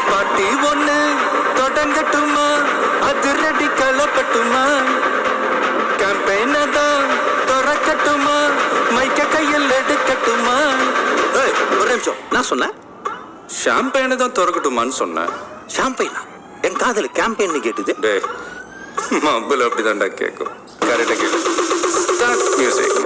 பாட்டி ஒண்ணு தொடங்கட்டுமா, அது ரெடி கலப்பட்டுமா, கேம்பெயின தான் திறக்கட்டுமா, மைக்க கையில் எடுக்கட்டுமா. ஒரு நிமிஷம், நான் சொன்னேன் ஷாம்பெயினை தான் திறக்கட்டுமான்னு சொன்னேன். ஷாம்பெயினா? என் காதல கேம்பெயின் கேட்டுது. டே மப்பிள் அப்படிதான்டா கேட்கும். கரெக்டாக கேட்கும். Start music.